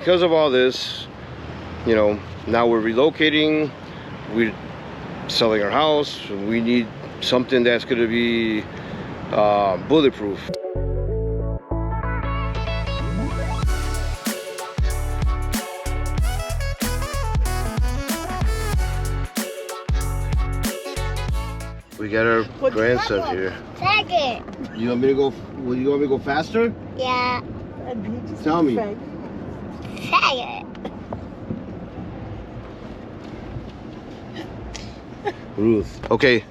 Because of all this, you know, now we're relocating, we're selling our house, we need something that's going to be bulletproof. We got our grandson here. Second. You want me to go? Well, you want me to go faster? Yeah. Tell me. Second. Ruth. Okay,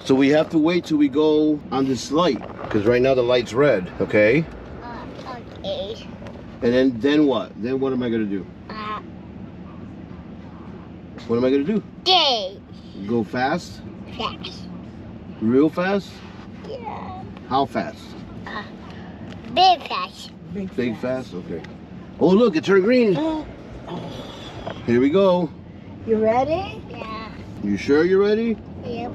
so we have to wait till we go on this light because right now the light's red. Okay. Okay. And then what? Then what am I gonna do? What am I gonna do? Day. Go fast? Fast. Real fast? Yeah. How fast? Big fast. Big fast? Okay. Oh look, it turned green. Here we go. You ready? Yeah. You sure you're ready? Yep.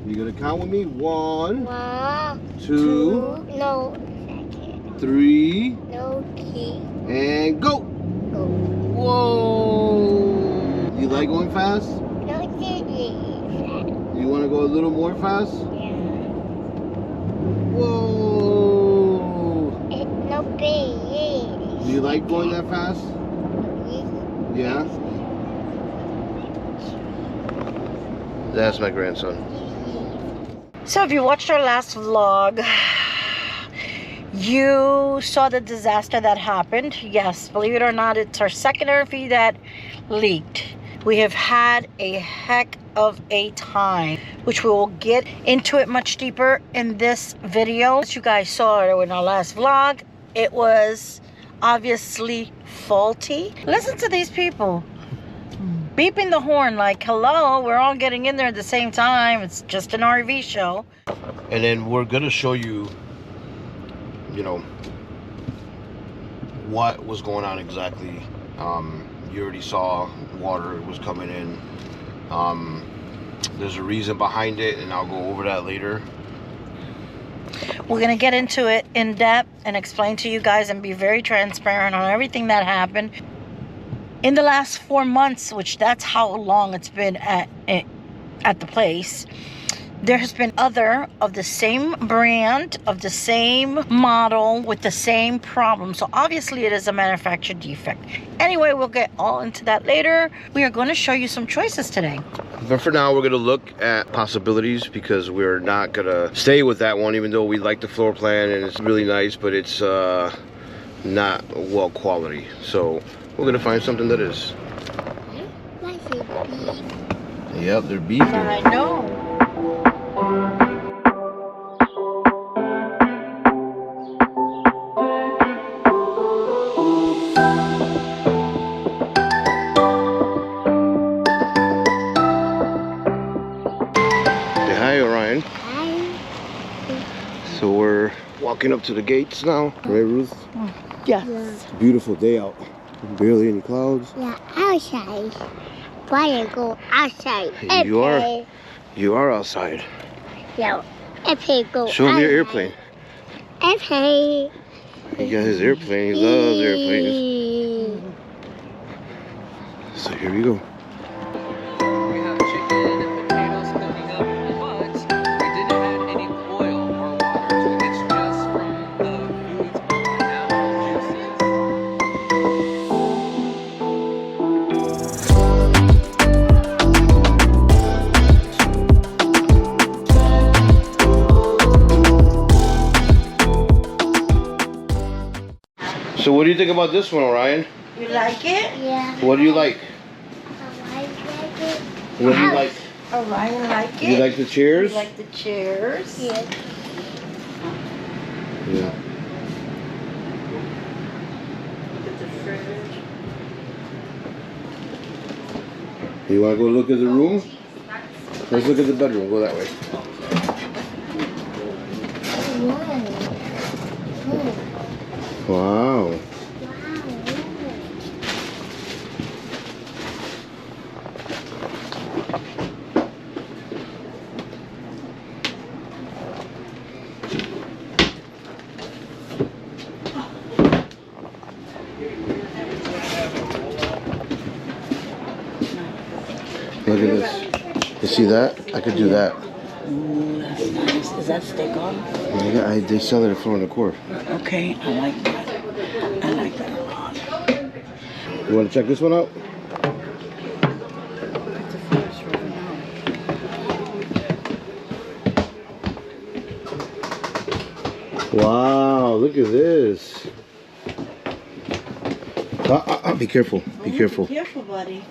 You gonna count with me? 1, 1, 2, no. Second. 3, No key. and go. Go. Whoa! You like going fast? No key. You want to go a little more fast? Yeah. Whoa! No key. Do you like going that fast? Yeah? That's my grandson. So if you watched our last vlog, you saw the disaster that happened. Yes, believe it or not, it's our second RV that leaked. We have had a heck of a time, which we will get into it much deeper in this video. As you guys saw in our last vlog, it was obviously faulty. Listen to these people beeping the horn like, hello, we're all getting in there at the same time. It's just an RV show. And then we're gonna show you, you know, what was going on exactly. You already saw water was coming in. There's a reason behind it, and I'll go over that later. We're going to get into it in depth and explain to you guys and be very transparent on everything that happened in the last 4 months, which that's how long it's been at the place. There has been other of the same brand, of the same model, with the same problem. So obviously it is a manufacturer defect. Anyway, we'll get all into that later. We are going to show you some choices today. But for now, we're going to look at possibilities because we're not going to stay with that one, even though we like the floor plan and it's really nice, but it's not well quality. So we're going to find something that is. Yep, they're beeping. I know. Hi, Orion. Hi. So we're walking up to the gates now, right, Ruth? Yes. It's a beautiful day out. Barely any clouds. Yeah, outside. Why go outside? You are outside. Yeah, airplane go. Show him your airplane. Airplane. He got his airplane. He loves airplanes. So here we go. We have chicken and potatoes cooking up, but we didn't add any oil or water to it. It's just from the foods on the apple juices. So what do you think about this one, Orion? You like it? Yeah. What do you like? I like it. What do you like? Orion like it? You like the chairs? You like the chairs? Yeah. Yeah. Look at the fridge. You want to go look at the room? Let's look at the bedroom. Go that way. Wow. Look at this. You see that? I could do that. Ooh, that's nice. Is that steak on? Yeah, they sell it at Floor and Decor. Okay, I like that. I like that a lot. You want to check this one out? Wow, look at this. Be careful. Be careful. Be careful, buddy.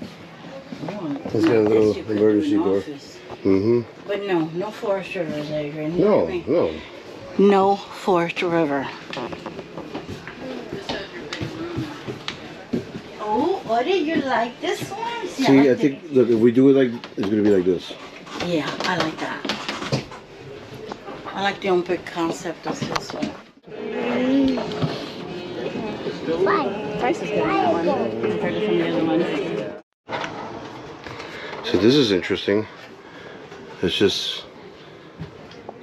Let's get a little emergency door. Mm-hmm. But no Forest River, Adrian. No. No Forest River. Oh, what did you like this one? See, I think, look, if we do it like, it's going to be like this. Yeah, I like that. I like the open concept of this one. Price is good on that one compared to some of the other ones. So this is interesting. It's just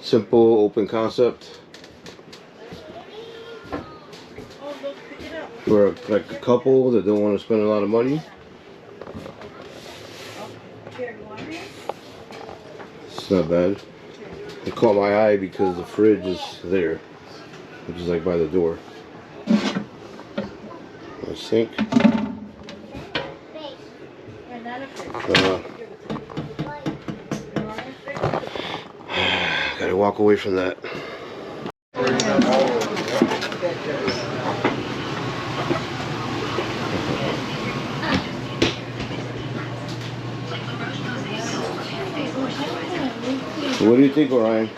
simple, open concept. For like a couple that don't want to spend a lot of money. It's not bad. It caught my eye because the fridge is there, which is like by the door. A sink. Gotta walk away from that. What do you think, Orion?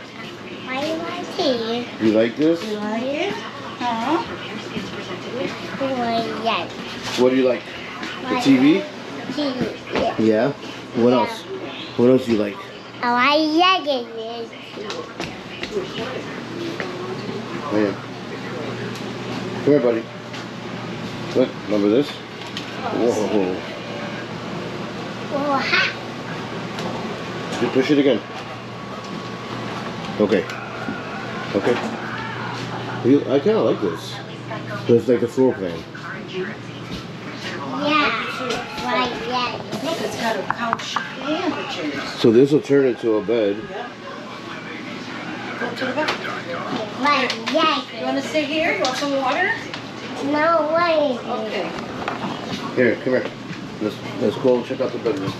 I like it. You like this? You like it? Huh? Yes. What do you like? The TV? TV. Yeah. Yeah. What else? What else do you like? Oh, I like it. Man. Come here, buddy. Look, remember this? Whoa. Oh, ha. You push it again. Okay. Okay. I kind of like this. So it's like a floor plan. Yeah. Right, yeah. Look, it's got a couch and a chair. So this will turn into a bed. Go to the back. Right, yeah. You want to sit here? You want some water? No way. Okay. Here, come here. Let's go check out the bedroom.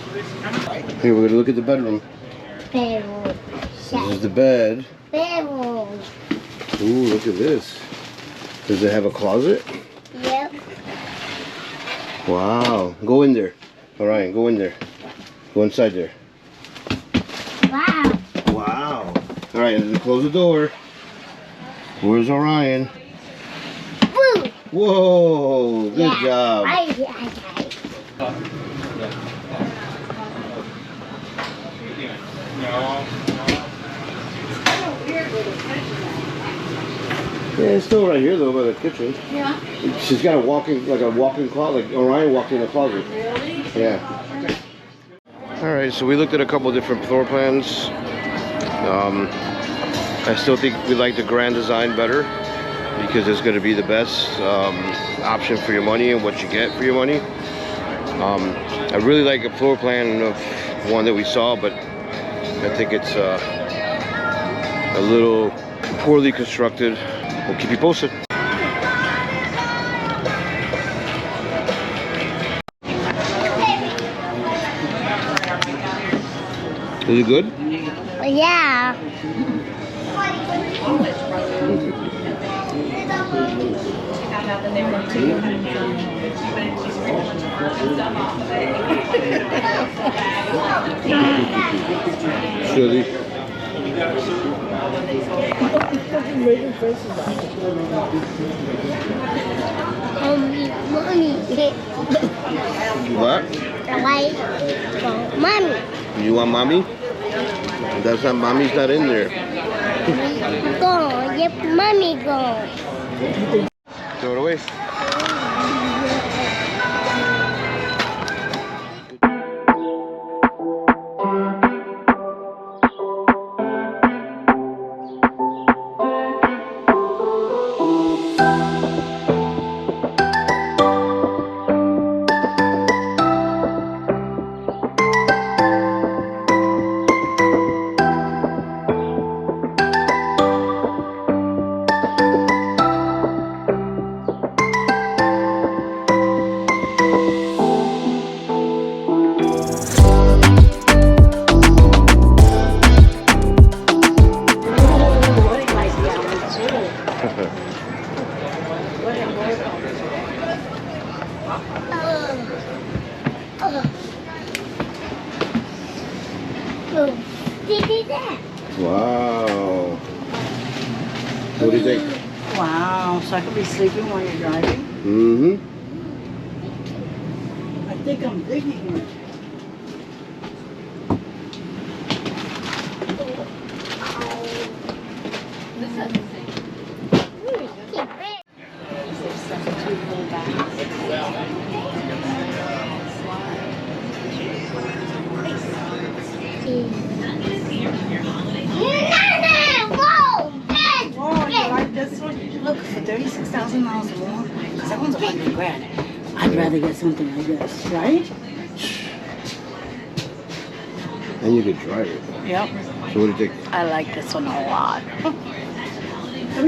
Here, we're gonna look at the bedroom. Bedroom. This is the bed. Bedroom. Ooh, look at this. Does it have a closet? Yep. Wow. Go in there. Orion, go in there. Go inside there. Wow. Wow. All right, and then close the door. Where's Orion? Woo. Whoa, good job. I. Yeah, it's still right here though by the kitchen. Yeah. She's got a walk-in closet, like Orion walked in a closet. Really? Yeah. All right, so we looked at a couple different floor plans. I still think we like the Grand Design better because it's going to be the best option for your money and what you get for your money. I really like a floor plan of one that we saw, but I think it's a little poorly constructed. We'll keep you posted. Is it good? Yeah. Chili. Mommy. What? Like, mommy. You want mommy? That's not, mommy's not in there. Go. Yep, mommy go. Throw it away. Wow. What do you think? Wow, so I could be sleeping while you're driving? Mm-hmm. I think I'm digging it. Oh, you like this one? Look, for 36,000 miles more, because that one's $100 grand. I'd rather get something like this, right? And you could drive it. Yep. So what do you think? I like this one a lot. Come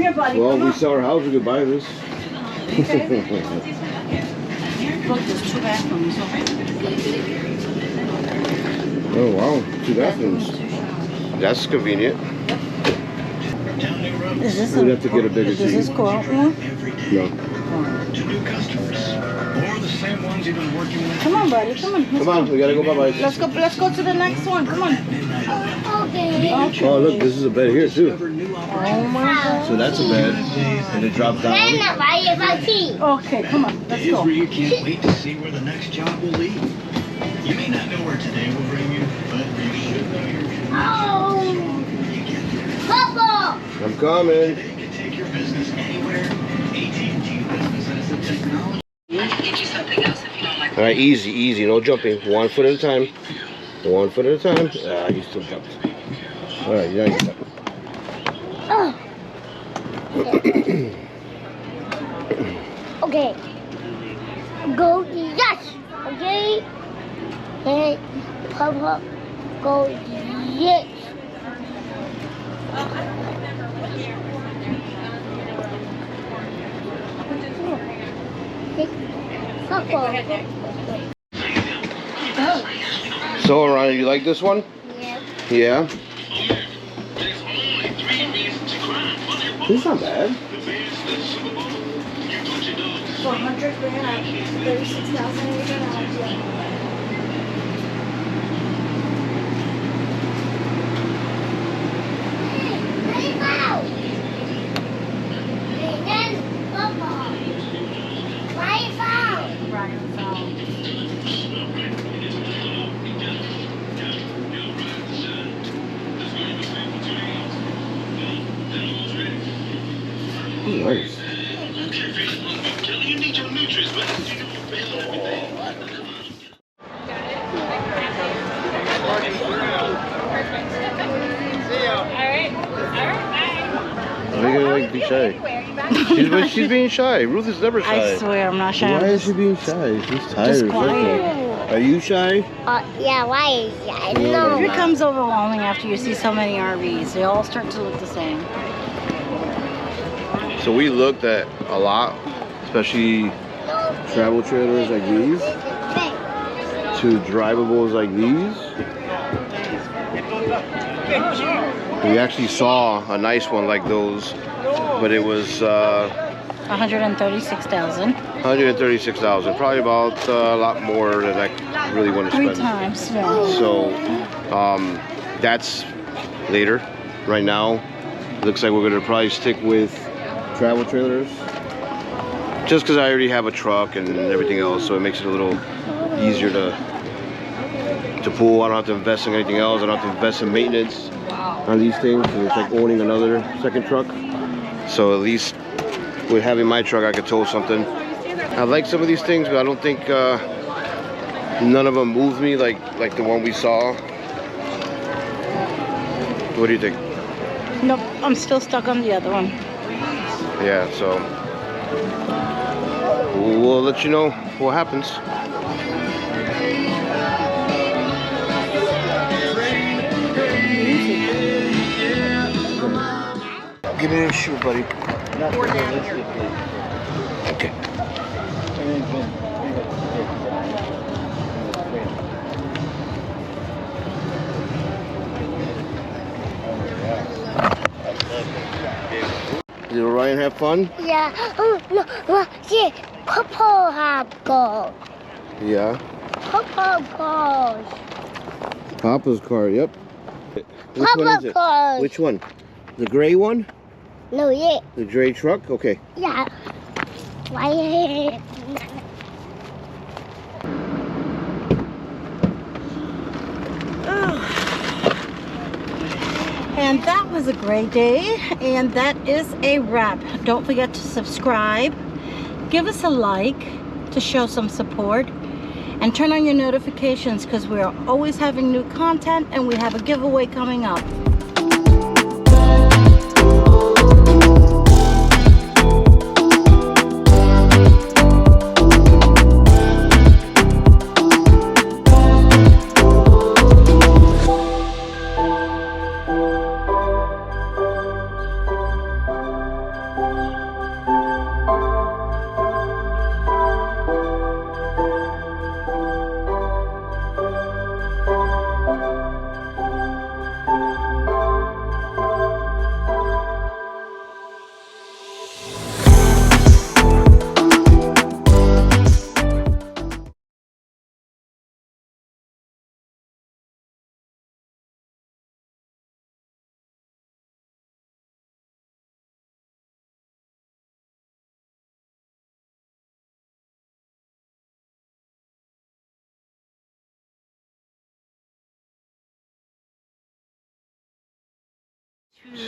here, buddy. Well, come we on. sell our house, we could buy this. Look, there's 2 bathrooms. Oh wow, 2 bathrooms. That's convenient. Is this We'd have to get a bigger Is this TV. co-op one? No. To new customers or the same ones you've been working with. Come on, buddy. Come on. Come on, we gotta go bye-bye. Let's go. Let's go to the next one. Come on. Okay. Oh look, this is a bed here too. Discover new Oh opportunities. my God. So that's a bed, and it drops down. Okay, come on. Let's Days go. where you can't wait to see where the next job will lead. You may not know where today will bring you, but you should know your future. I'm coming. They can take your business anywhere. AT&T Business has the technology. All right, easy, easy, no jumping. 1 foot at a time. 1 foot at a time. Ah, you still jumped. All right, now you stop. Okay. Go yes. Okay. And Papa go yes. Papa. So, Ryan, you like this one? Yeah. Yeah. It's not bad. For $100 grand, 36,800. Nice. Are you gonna like be shy? She's being shy. Ruth is never shy. I swear, I'm not shy. Why is she being shy? She's tired. Just It's quiet. okay. Are you shy? Yeah, why is that? No. It becomes overwhelming after you see so many RVs. They all start to look the same. So we looked at a lot, especially travel trailers like these, to drivables like these. We actually saw a nice one like those, but it was 136,000. 136,000, probably about a lot more than I really want to 3 spend. times. Yeah. So that's later. Right now, looks like we're gonna probably stick with travel trailers, just because I already have a truck and everything else, so it makes it a little easier to pull. I don't have to invest in anything else. I don't have to invest in maintenance on these things. It's like owning another second truck. So at least with having my truck, I could tow something. I like some of these things, but I don't think none of them moved me like the one we saw. What do you think? Nope, I'm still stuck on the other one. Yeah, so we'll let you know what happens. Give me a shoe, buddy. Okay. Did Ryan have fun? Yeah. Oh, no. Yeah. Purple have gold. Yeah. Purple gold. Papa's car, yep. Which one is Purple it? gold. Which one? The gray one? No, yeah. The gray truck? Okay. Yeah. Why? And that was a great day, and that is a wrap. Don't forget to subscribe, give us a like to show some support, and turn on your notifications because we are always having new content, and we have a giveaway coming up.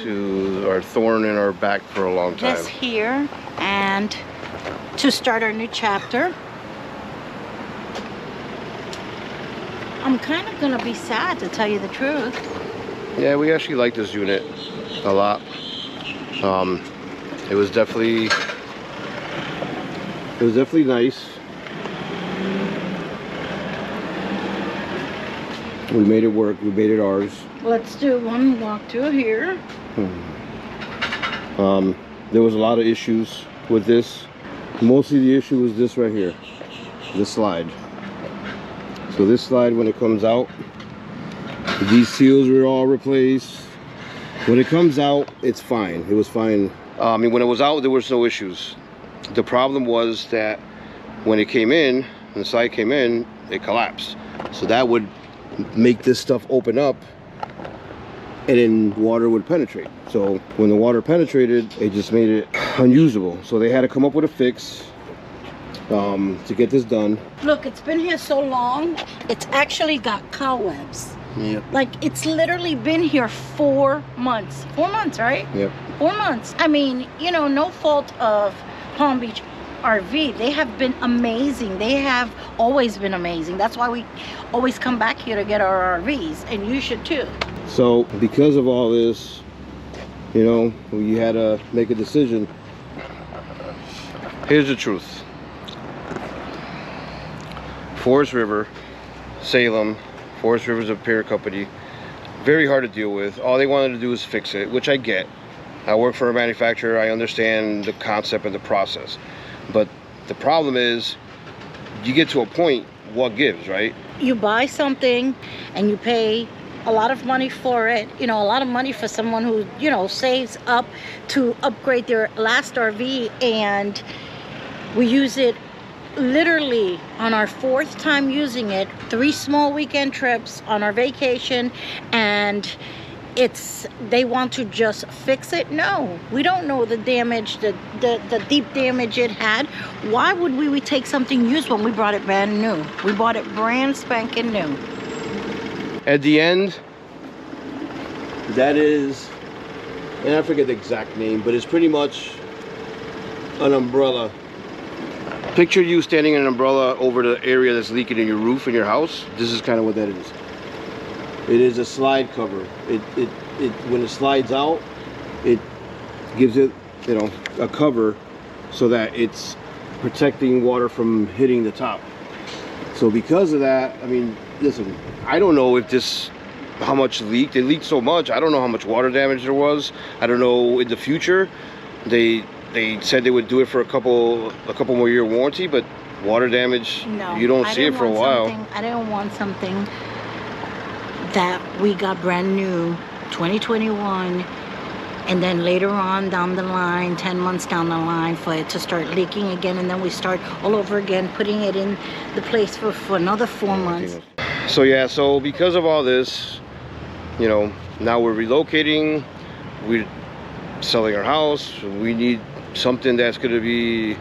To our thorn in our back for a long time. This here, and to start our new chapter. I'm kind of gonna be sad, to tell you the truth. Yeah, we actually like this unit a lot. It was definitely nice. We made it work. We made it ours. Let's do one walkthrough here. There was a lot of issues with this. Mostly the issue was this right here, this slide. So this slide, when it comes out, these seals were all replaced. When it comes out, it's fine. It was fine. I mean, when it was out, there was no issues. The problem was that when it came in, when the slide came in, it collapsed. So that would make this stuff open up, and then water would penetrate. So when the water penetrated, it just made it unusable. So they had to come up with a fix to get this done. Look, it's been here so long, it's actually got cobwebs. Yep. Like, it's literally been here 4 months. 4 months, right? Yep. 4 months. I mean, you know, no fault of Palm Beach RV. They have been amazing. They have always been amazing. That's why we always come back here to get our RVs, and you should too. So because of all this, you know, we had to make a decision. Here's the truth. Forest River, Salem, Forest River's a parent company, very hard to deal with. All they wanted to do is fix it, which I get. I work for a manufacturer. I understand the concept and the process. But the problem is, you get to a point, what gives, right? You buy something and you pay a lot of money for it, you know, a lot of money for someone who, you know, saves up to upgrade their last RV, and we use it literally on our 4th time using it, 3 small weekend trips on our vacation, and they want to just fix it. No, we don't know the damage, the deep damage it had. Why would we take something used when we brought it brand new? We bought it brand spanking new. At the end, that is, and I forget the exact name, but it's pretty much an umbrella. Picture you standing in an umbrella over the area that's leaking in your roof in your house. This is kind of what that is. It is a slide cover. It when it slides out, it gives it, you know, a cover so that it's protecting water from hitting the top. So because of that, I mean, listen, I don't know if this, how much leaked. It leaked so much. I don't know how much water damage there was. I don't know in the future. They said they would do it for a couple more year warranty, but water damage, no, you don't see it for a while. I didn't want something that we got brand new 2021 And then later on down the line, 10 months down the line, for it to start leaking again, and then we start all over again, putting it in the place for another 4 months. So yeah, so because of all this, you know, now we're relocating, we're selling our house, we need something that's going to be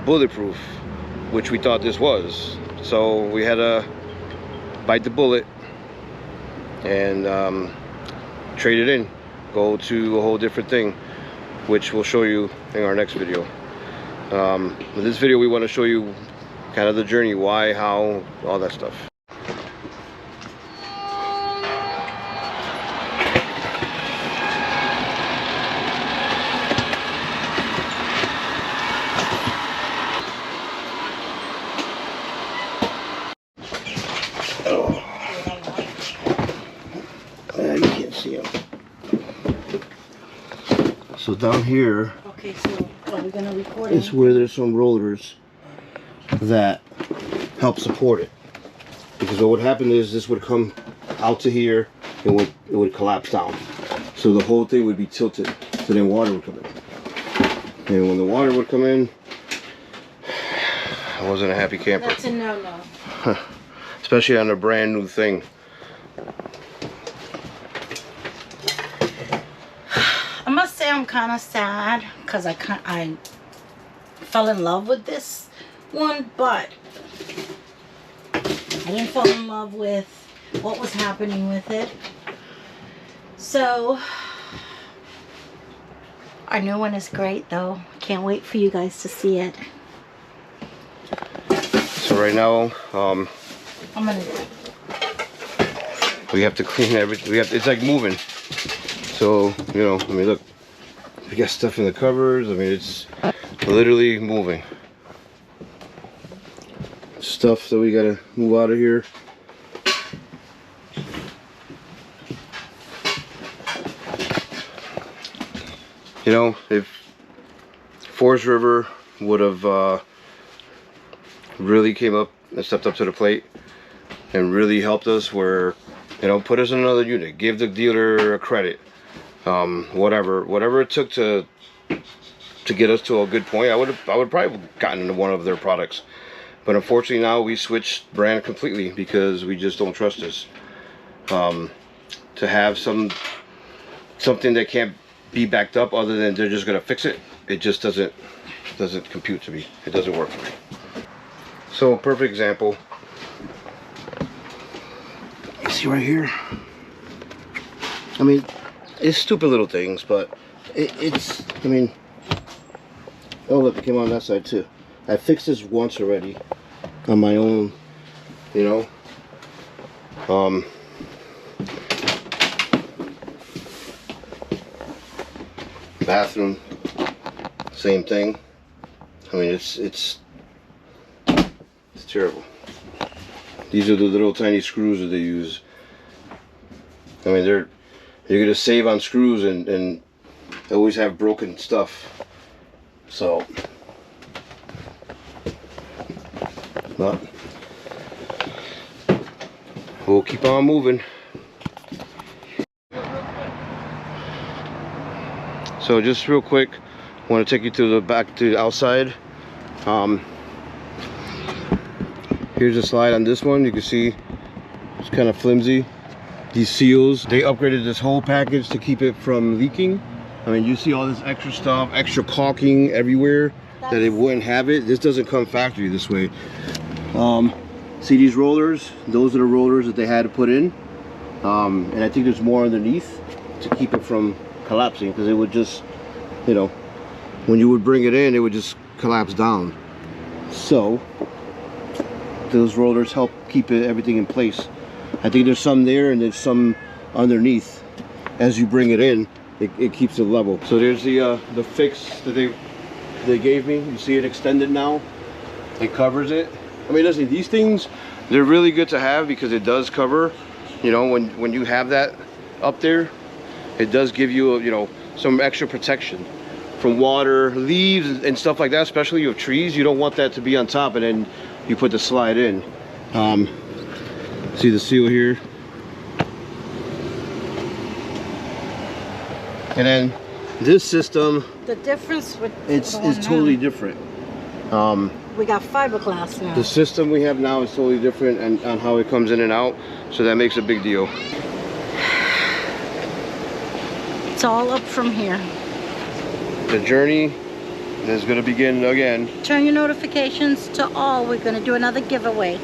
bulletproof, which we thought this was. So we had to bite the bullet and trade it in, go to a whole different thing, which we'll show you in our next video. In this video we want to show you kind of the journey, why, how, all that stuff. You can't see them. So down here, Okay, so are we gonna record it's it? where there's some rollers that help support it. Because what would happen is this would come out to here and it would collapse down. So the whole thing would be tilted. So then water would come in. And when the water would come in, I wasn't a happy camper. That's a no-no. Especially on a brand new thing. I must say I'm kind of sad because I fell in love with this one, but I didn't fall in love with what was happening with it. So our new one is great though. Can't wait for you guys to see it. So right now, I'm gonna we have to clean everything. It's like moving. So, you know, I mean, look, we got stuff in the cupboards. I mean, it's literally moving. Stuff that we gotta move out of here. You know, if Forest River would have really came up and stepped up to the plate and really helped us, where, you know, put us in another unit, give the dealer a credit, whatever it took to get us to a good point, I would probably have gotten into one of their products. But unfortunately now we switched brand completely because we just don't trust this. To have something that can't be backed up other than they're just gonna fix it, it just doesn't compute to me. It doesn't work for me. So, perfect example. You see right here? I mean, it's stupid little things, but it's, I mean, oh look, it came on that side too. I fixed this once already on my own, you know. Bathroom, same thing. I mean, it's terrible. These are the little tiny screws that they use. I mean, you're gonna save on screws and always have broken stuff. So, but we'll keep on moving. So just real quick, I want to take you to the back, to the outside. Here's a slide on this one. You can see it's kind of flimsy. These seals, they upgraded this whole package to keep it from leaking. I mean, you see all this extra stuff, extra caulking everywhere that it wouldn't have it. This doesn't come factory this way. See these rollers? Those are the rollers that they had to put in. And I think there's more underneath to keep it from collapsing, because it would just, you know, when you would bring it in, it would just collapse down. So those rollers help keep everything in place. I think there's some there and there's some underneath. As you bring it in, it keeps it level. So there's the fix that they gave me. You see it extended now. It covers it. I mean, listen, these things, they're really good to have because it does cover, you know, when you have that up there, it does give you, you know, some extra protection from water, leaves, and stuff like that. Especially you have trees, you don't want that to be on top, and then you put the slide in. See the seal here? And then this system, The difference with it's the one totally now, different. we got fiberglass now. The system we have now is totally different and on how it comes in and out, so that makes a big deal. It's all up from here. The journey is going to begin again. Turn your notifications to all. We're going to do another giveaway.